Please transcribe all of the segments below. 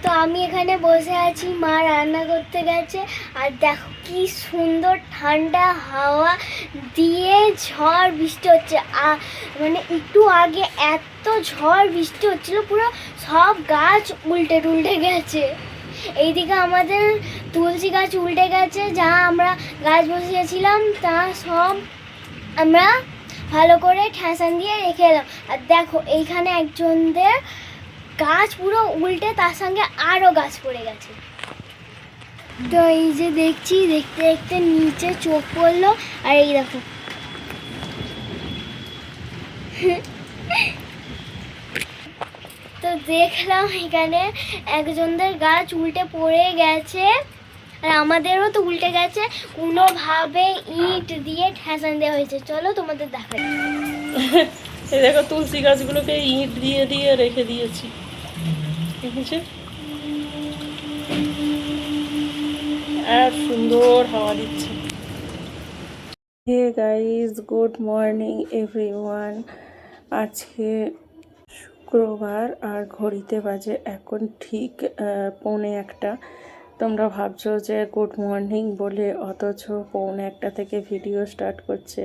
তো আমি এখানে বসে আছি, মা রান্না করতে গেছে। আর দেখো কি সুন্দর ঠান্ডা হাওয়া দিয়ে ঝড় বৃষ্টি হচ্ছে। মানে একটু আগে এত ঝড় বৃষ্টি হচ্ছিল, পুরো সব গাছ উল্টে টুলটে গেছে। এইদিকে আমাদের তুলসী গাছ উল্টে গেছে, যা আমরা গাছ বসিয়েছিলাম তা সব আমরা ভালো করে ঠেসান দিয়ে রেখে এলাম। আর দেখো এইখানে একজনদের গাছ পুরো উল্টে তার সঙ্গে আরও গাছ পড়ে গেছে। তো এই যে দেখছি, দেখতে দেখতে নিচে চোখ পড়লো। আর এই দেখো তো দেখলাম এখানে একজনদের গাছ উল্টে পড়ে গেছে, আর আমাদেরও তো উল্টে গেছে। কোনোভাবে ইট দিয়ে ঠেসান দেওয়া হয়েছে। চলো তোমাদের দেখাই। এই দেখো তুলসী গাছগুলোকে ইট দিয়ে দিয়ে রেখে দিয়েছি, বুঝেছে? আর সুন্দর হাওয়া দিচ্ছে। Hey guys, good morning everyone. আজকে শুক্রবার আর ঘড়িতে বাজে এখন ঠিক 1:45। তোমরা ভাবছো যে গুড মর্নিং বলে, অথচ 1:45 থেকে ভিডিও স্টার্ট করছে।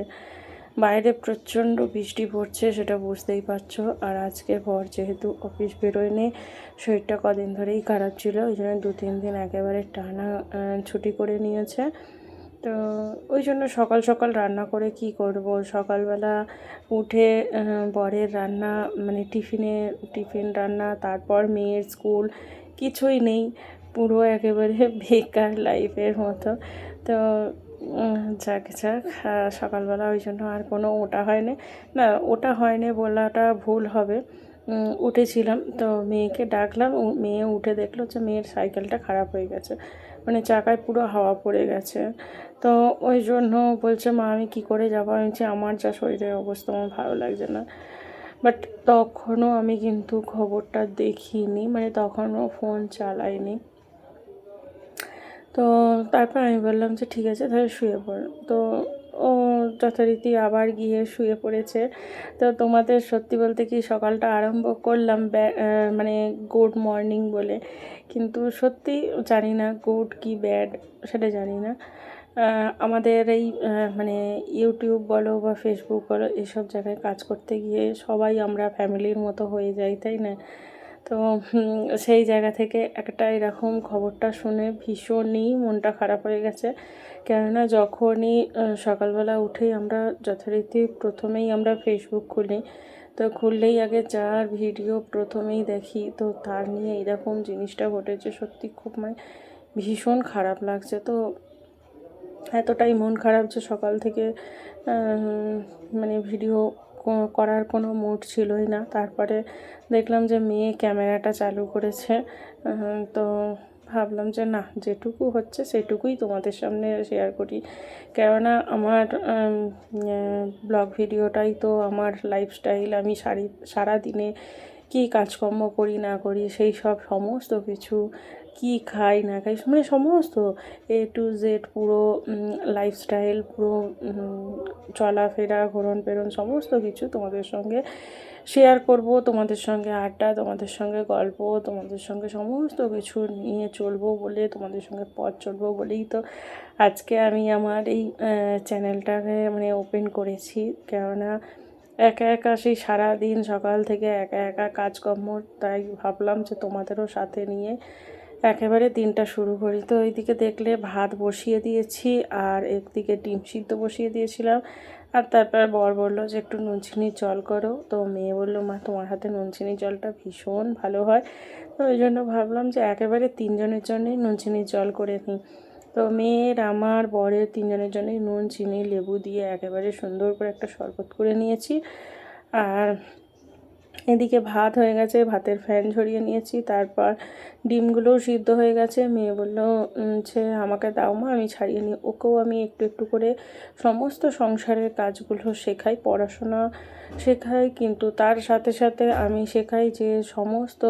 বাইরে প্রচণ্ড বৃষ্টি পড়ছে, সেটা বুঝতেই পারছো। আর আজকের পর যেহেতু অফিস বেরোয়নি, শরীরটা কদিন ধরেই খারাপ ছিল, ওই জন্য 2-3 দিন একেবারে টানা ছুটি করে নিয়েছে। তো ওই জন্য সকাল সকাল রান্না করে কি করব, সকালবেলা উঠে বরের রান্না, মানে টিফিন রান্না, তারপর মেয়ের স্কুল, কিছুই নেই, পুরো একেবারে বেকার লাইফের মতো। তো যাক সকালবেলা ওই জন্য আর কোনো ওটা হয়নি। না, ওটা হয়নি বলাটা ভুল হবে। উঠেছিলাম তো মেয়েকে ডাকলাম, মেয়ে উঠে দেখলো যে মেয়ের সাইকেলটা খারাপ হয়ে গেছে, মানে চাকায় পুরো হাওয়া পড়ে গেছে। তো ওই জন্য বলছে, মা আমি কী করে যাবো? আমি বলছি আমার যা শরীরের অবস্থা, আমার ভালো লাগছে না। বাট তখনও আমি কিন্তু খবরটা দেখিনি, মানে তখনও ফোন চালাইনি। তো তারপর আমি বললাম যে ঠিক আছে তাহলে শুয়ে পড়। তো ও যথারীতি আবার গিয়ে শুয়ে পড়েছে। তো তোমাদের সত্যি বলতে কি সকালটা আরম্ভ করলাম মানে গুড মর্নিং বলে, কিন্তু সত্যি জানি না গুড কি ব্যাড সেটা জানি না। আমাদের এই মানে ইউটিউব বলো বা ফেসবুক বলো, এসব জায়গায় কাজ করতে গিয়ে সবাই আমরা ফ্যামিলির মতো হয়ে যাই, তাই না? তো সেই জায়গা থেকে একটা এরকম খবরটা শুনে ভীষণই মনটা খারাপ হয়ে গেছে। কেননা যখনই সকালবেলা উঠেই আমরা যথারীতি প্রথমেই আমরা ফেসবুক খুলি, তো খুললেই আগে যার ভিডিও প্রথমেই দেখি, তো তার নিয়ে এরকম জিনিসটা ঘটেছে। সত্যি খুব মানে ভীষণ খারাপ লাগছে। তো এতটাই মন খারাপ যে সকাল থেকে মানে ভিডিও করার কোনো মুড ছিলই না। তারপরে দেখলাম যে মেয়ে ক্যামেরাটা চালু করেছে, তো ভাবলাম যে না, যেটুকু হচ্ছে সেটুকুই তোমাদের সামনে শেয়ার করি। কেননা আমার ব্লগ ভিডিওটাই তো আমার লাইফস্টাইল। আমি সারা দিনে কী কাজকর্ম করি না করি, সেই সব সমস্ত কিছু, কি খাই না খাই, মানে সমস্ত A to Z পুরো লাইফস্টাইল, পুরো চলাফেরা, ঘোরন পেরন সমস্ত কিছু তোমাদের সঙ্গে শেয়ার করব। তোমাদের সঙ্গে আড্ডা, তোমাদের সঙ্গে গল্প, তোমাদের সঙ্গে সমস্ত কিছু নিয়ে চলবো বলে, তোমাদের সঙ্গে পথ চলবো বলেই তো আজকে আমি আমার এই চ্যানেলটাকে মানে ওপেন করেছি। কেননা একা একা সেই সারাদিন সকাল থেকে একা একা কাজকর্ম, তাই ভাবলাম যে তোমাদেরও সাথে নিয়ে একেবারে দিনটা শুরু করি। তো ওইদিকে দেখলে ভাত বসিয়ে দিয়েছি, আর একদিকে ডিম সিদ্ধ বসিয়ে দিয়েছিলাম। আর তারপর বর বললো যে একটু নুন চিনির জল করো। তো মেয়ে বললো, মা তোমার হাতে নুন চিনির জলটা ভীষণ ভালো হয়। তো ওই জন্য ভাবলাম যে একেবারে 3 জনের জন্যই নুন চিনির জল করে নিই। তো মেয়ের, আমার, বরের 3 জনের জন্যই নুন চিনি লেবু দিয়ে একেবারে সুন্দর করে একটা শরবত করে নিয়েছি। আর এদিকে ভাত হয়ে গেছে, ভাতের ফ্যান ঝরিয়ে নিয়েছি। তারপর ডিমগুলোও সিদ্ধ হয়ে গেছে। মেয়ে বললো যে আমাকে দাও মা, আমি ছাড়িয়ে নিই। ওকেও আমি একটু একটু করে সমস্ত সংসারের কাজগুলো শেখাই, পড়াশোনা শেখাই, কিন্তু তার সাথে সাথে আমি শেখাই যে সমস্ত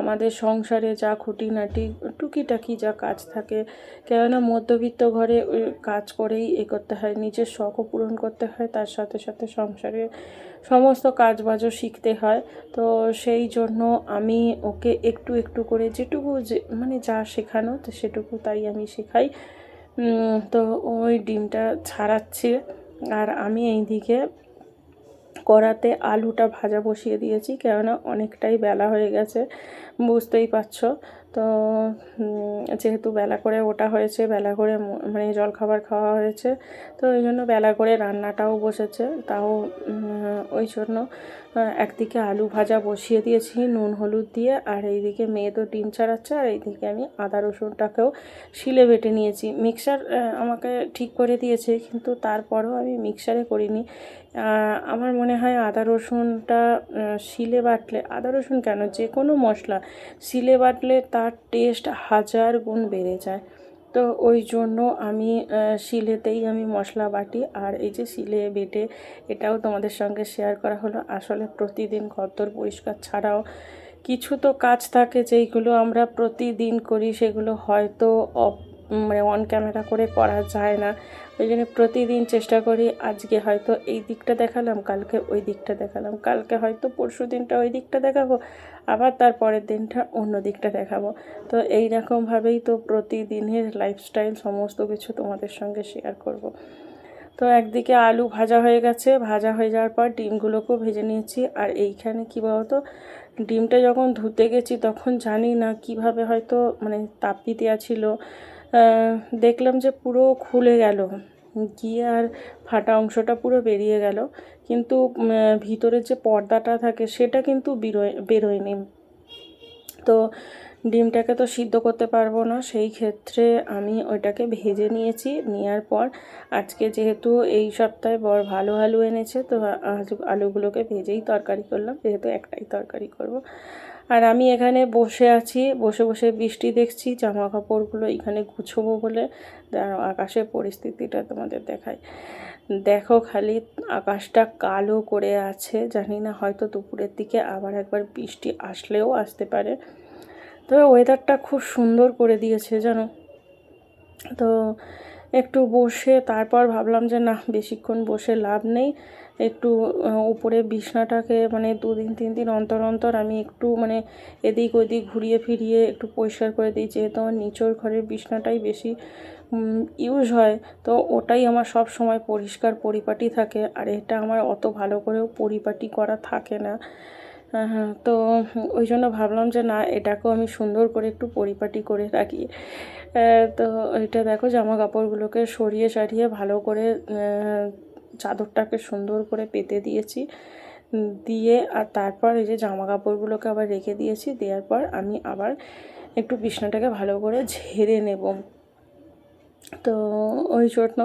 আমাদের সংসারে যা খুঁটিনাটি টুকিটাকি যা কাজ থাকে, কেননা মধ্যবিত্ত ঘরে কাজ করেই করতে হয়, নিজের শখও পূরণ করতে হয়, তার সাথে সাথে সংসারে সমস্ত কাজবাজও শিখতে হয়। তো সেই জন্য আমি ওকে একটু একটু করে যেটুকু যে মানে যা শেখানো তো সেটুকু তাই আমি শেখাই। তো ওই ডিমটা ছাড়াচ্ছে আর আমি এইদিকে কড়াতে আলুটা ভাজা বসিয়ে দিয়েছি, কেননা অনেকটাই বেলা হয়ে গেছে, বুঝতেই পারছো। তো যেহেতু বেলা করে ওটা হয়েছে, বেলা করে মানে জলখাবার খাওয়া হয়েছে, তো ওই জন্য বেলা করে রান্নাটাও বসেছে। তাও ওই জন্য একদিকে আলু ভাজা বসিয়ে দিয়েছি নুন হলুদ দিয়ে, আর এইদিকে মেয়ে তো ডিম ছাড়াচ্ছে, আর এইদিকে আমি আদা রসুনটাকেও শিলে বেটে নিয়েছি। মিক্সার আমাকে ঠিক করে দিয়েছে, কিন্তু তারপরেও আমি মিক্সারে করিনি। আমার মনে হয় আদা রসুনটা শিলে বাটলে, আদা রসুন কেন, যে কোনো মশলা শিলে বাটলে তার টেস্ট 1000 গুণ বেড়ে যায়। তো ওই জন্য আমি শিলেতেই আমি মশলা বাটি। আর এই যে শিলে বেটে, এটাও তোমাদের সঙ্গে শেয়ার করা হলো। আসলে প্রতিদিন ঘরদোর পরিষ্কার ছাড়াও কিছু তো কাজ থাকে যেইগুলো আমরা প্রতিদিন করি, সেগুলো হয়তো মানে অন ক্যামেরা করে করা যায় না। ওই জন্য প্রতিদিন চেষ্টা করি, আজকে হয়তো এই দিকটা দেখালাম, কালকে ওই দিকটা দেখালাম, কালকে হয়তো পরশু দিনটা ওই দিকটা দেখাবো, আবার তার পরের দিনটা অন্য দিকটা দেখাবো। তো এই রকমভাবেই তো প্রতিদিনের লাইফস্টাইল সমস্ত কিছু তোমাদের সঙ্গে শেয়ার করব। তো একদিকে আলু ভাজা হয়ে গেছে, ভাজা হয়ে যাওয়ার পর ডিমগুলোকেও ভেজে নিয়েছি। আর এইখানে কী বলতো, ডিমটা যখন ধুতে গেছি তখন জানি না কিভাবে হয়তো মানে তাপ্পি দেওয়া ছিল, দেখলাম যে পুরো খুলে গেল গিয়ে, আর ফাটা অংশটা পুরো বেরিয়ে গেল, কিন্তু ভিতরের যে পর্দাটা থাকে সেটা কিন্তু বেরোয়নি। তো ডিমটাকে তো সিদ্ধ করতে পারবো না, সেই ক্ষেত্রে আমি ওইটাকে ভেজে নিয়েছি। নেওয়ার পর আজকে যেহেতু এই সপ্তাহে ভালো আলু এনেছে, তো আলুগুলোকে ভেজেই তরকারি করলাম, যেহেতু একটাই তরকারি করব। আর আমি এখানে বসে আছি, বসে বসে বৃষ্টি দেখছি, জামা কাপড়গুলো এখানে গুছোবো বলে। আকাশের পরিস্থিতিটা তোমাদের দেখাই, দেখো খালি আকাশটা কালো করে আছে, জানি না হয়তো দুপুরের দিকে আবার একবার বৃষ্টি আসলেও আসতে পারে। তবে ওয়েদারটা খুব সুন্দর করে দিয়েছে জানো। তো একটু বসে তারপর ভাবলাম যে না, বেশিক্ষণ বসে লাভ নেই, একটু উপরে বিছনাটাকে মানে 2 দিন 3 দিন অন্তর অন্তর আমি একটু মানে এদিক ওদিক ঘুরিয়ে ফিরিয়ে একটু পরিষ্কার করে দিই, যেহেতু আমার নিচের ঘরের বিছনাটাই বেশি ইউজ হয়, তো ওটাই আমার সব সময় পরিষ্কার পরিপাটি থাকে। আর এটা আমার অত ভালো করেও পরিপাটি করা থাকে না। হ্যাঁ, তো ওই জন্য ভাবলাম যে না, এটাকেও আমি সুন্দর করে একটু পরিপাটি করে রাখি। তো এটা দেখো, জামা কাপড়গুলোকে সরিয়ে সারিয়ে ভালো করে চাদরটাকে সুন্দর করে পেতে দিয়েছি, দিয়ে আর তারপর এই যে জামা কাপড়গুলোকে আবার রেখে দিয়েছি। দেওয়ার পর আমি আবার একটু বিছনাটাকে ভালো করে ঝেড়ে নেব। তো ওই জন্য,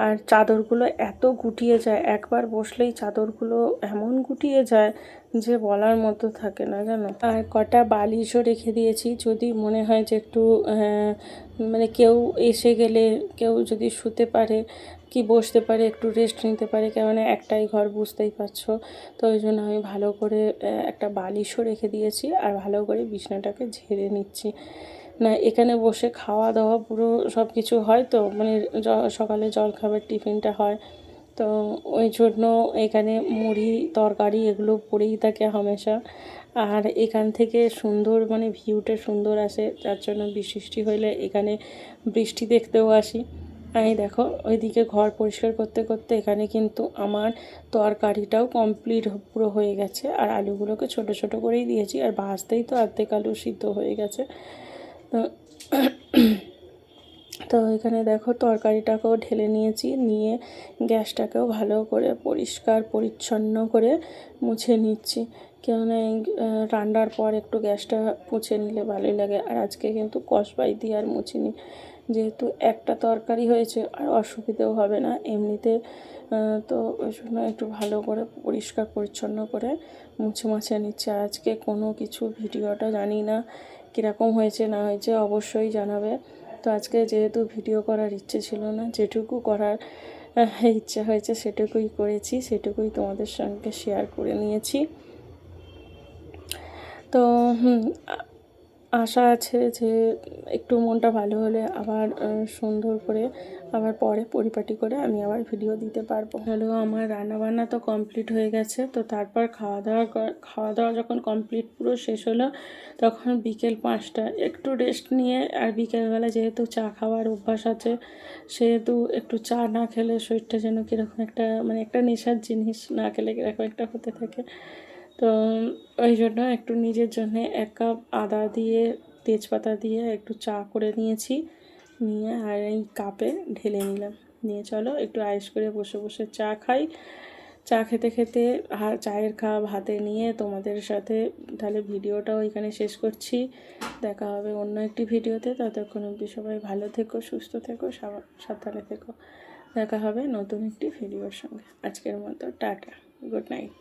আর চাদরগুলো এত গুটিয়ে যায়, একবার বসলেই চাদরগুলো এমন গুটিয়ে যায় যে বলার মতো থাকে না জানো। আর কটা বালিশও রেখে দিয়েছি, যদি মনে হয় যে একটু মানে কেউ এসে গেলে কেউ যদি শুতে পারে কি বসতে পারে, একটু রেস্ট নিতে পারে, কেননা একটাই ঘর বুঝতেই পারছো। তো ওই জন্য আমি ভালো করে একটা বালিশও রেখে দিয়েছি, আর ভালো করে বিছনাটাকে ঝেড়ে নিচ্ছি। না, এখানে বসে খাওয়া দাওয়া পুরো সব কিছু হয়, তো মানে সকালে জলখাবার টিফিনটা হয়, তো ওই জন্য এখানে মুড়ি তরকারি এগুলো পড়েই থাকে হামেশা। আর এখান থেকে সুন্দর মানে ভিউটা সুন্দর আসে, যার জন্য বৃষ্টি হইলে এখানে বৃষ্টি দেখতেও আসি। আমি দেখো ওইদিকে ঘর পরিষ্কার করতে করতে এখানে কিন্তু আমার তরকারিটাও কমপ্লিট পুরো হয়ে গেছে, আর আলুগুলোকে ছোট ছোট করেই দিয়েছি, আর ভাজতেই তো অর্ধেক আলু সিদ্ধ হয়ে গেছে। তো তো এখানে দেখো তরকারিটাকেও ঢেলে নিয়েছি, নিয়ে গ্যাসটাকেও ভালো করে পরিষ্কার পরিচ্ছন্ন করে মুছে নিচ্ছি, কেননা রান্নার পর একটু গ্যাসটা মুছে নিলে ভালোই লাগে। আর আজকে কিন্তু কসবাই দিয়ে আর মুছিনি, যেহেতু একটা তরকারি হয়েছে আর অসুবিধেও হবে না এমনিতে। তো ওই জন্য একটু ভালো করে পরিষ্কার পরিচ্ছন্ন করে মুছে মুছে নিচ্ছে। আজকে কোনো কিছু ভিডিওটা জানি না কীরকম হয়েছে না হয়েছে, অবশ্যই জানাবে। তো আজকে যেহেতু ভিডিও করার ইচ্ছে ছিল না, যেটুকু করার ইচ্ছা হয়েছে সেটুকুই করেছি, সেটুকুই তোমাদের সঙ্গে শেয়ার করে নিয়েছি। তো আশা আছে যে একটু মনটা ভালো হলে আবার সুন্দর করে আবার পরে পরিপাটি করে আমি আবার ভিডিও দিতে পারবো। হলো আমার রান্নাবান্না তো কমপ্লিট হয়ে গেছে, তো তারপর খাওয়া দাওয়া যখন কমপ্লিট পুরো শেষ হলো তখন বিকেল 5টা একটু রেস্ট নিয়ে, আর বিকেলবেলা যেহেতু চা খাওয়ার অভ্যাস আছে সেহেতু একটু চা না খেলে শরীরটা যেন কীরকম একটা মানে একটা নেশার জিনিস, না খেলে কীরকম একটা হতে থাকে। তো ওই জন্য একটু নিজের জন্য 1 কাপ আদা দিয়ে তেজপাতা দিয়ে একটু চা করে নিয়েছি, নিয়ে আর এই কাপে ঢেলে নিলাম, নিয়ে চলো একটু আয়েশ করে বসে বসে চা খাই। চা খেতে খেতে চায়ের কাপ হাতে নিয়ে তোমাদের সাথে তাহলে ভিডিওটাও এখানে শেষ করছি। দেখা হবে অন্য একটি ভিডিওতে, ততক্ষণ অবধি সবাই ভালো থেকো, সুস্থ থেকো, সাবধানে থেকো। দেখা হবে নতুন একটি ভিডিওর সঙ্গে। আজকের মতো টাটা, গুড নাইট।